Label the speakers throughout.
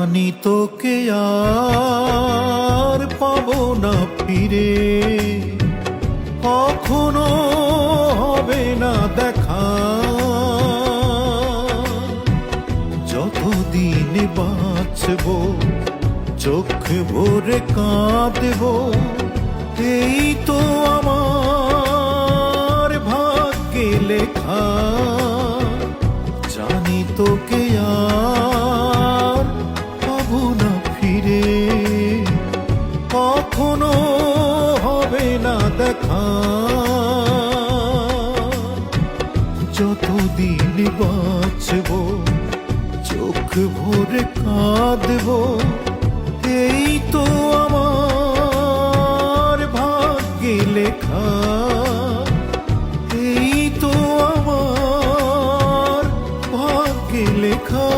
Speaker 1: জানি তোকে আর পাবো না ফিরে, কখনো হবে না দেখা। যতদিন বাঁচবো চোখ ভরে কাঁদবো, এই তো আমার ভাগ্যে লেখা। জানি তোকে আর পাবো না ফিরে, কখনো হবে না দেখা। যতদিন বাঁচবো চোখ ভরে কাঁদবো, এই তো আমার ভাগ্যে লেখা। এই তো আমার ভাগ্যে লেখা।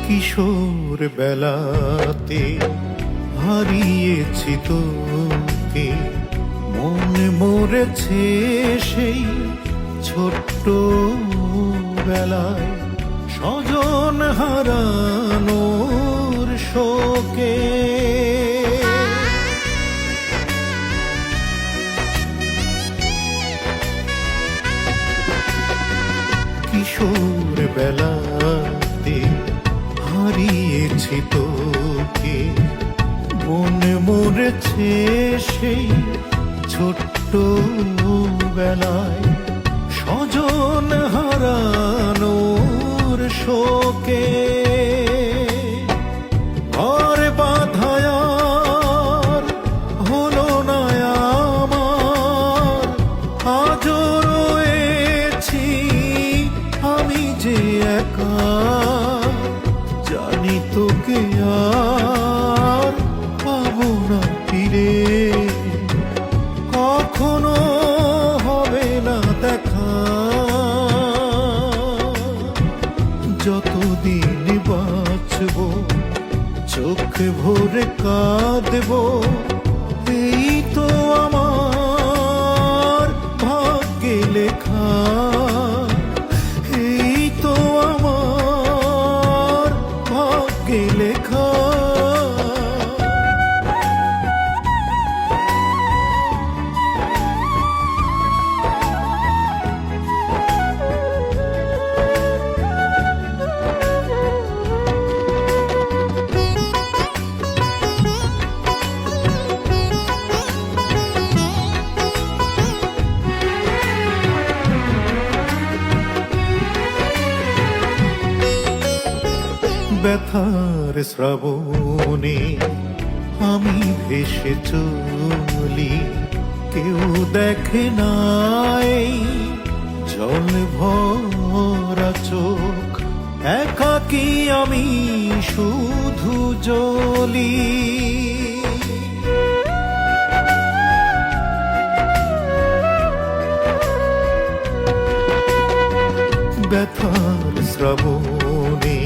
Speaker 1: কিশোর বেলাতে হারিয়েছি তোকে, মন মরেছে সেই ছোট্ট বেলায়, স্বজন হারানোর শোকে। কিশোর বেলাতে হারিয়েছি তোকে, মন মরেছে সেই ছোট্ট বেলায়, স্বজন হারানোর শোকে। ঘর বাঁধায় আর হলো না আমার, আজও রয়েছি আমি যে একা। জানি তোকে আর পাবো না ফিরে, কখনো হবে না দেখা। যতদিন বাঁচবো চোখ ভরে কাঁদবো, এই তো আমার ভাগ্যে লেখা। এই তো আমার ভাগ্যে লেখা। ব্যথার শ্রাবণে আমি ভেসে চলি, কেউ দেখে নাই জল ভরা চোখ, একাকী আমি শুধু জ্বলি। ব্যথার শ্রাবণে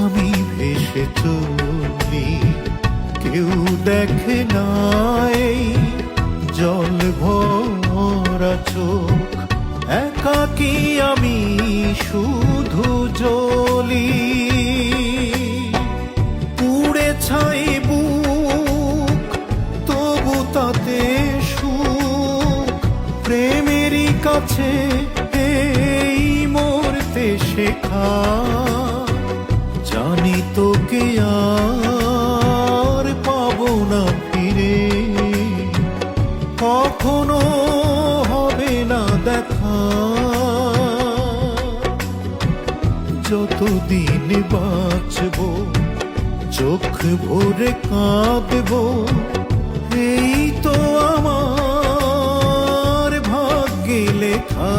Speaker 1: আমি ভেসে চলি, কেউ দেখে নাই জল ভরা চোখ, একাকী আমি শুধু জ্বলি। পুড়ে ছাই বুক তবু তাতে সুখ, প্রেমেরই কাছে এই মরতে শেখা। জানি তোকে আর পাবো না ফিরে, কখনো হবে না দেখা। যতদিন বাঁচবো চোখ ভরে কাঁদবো, এই তো আমার ভাগ্যে লেখা।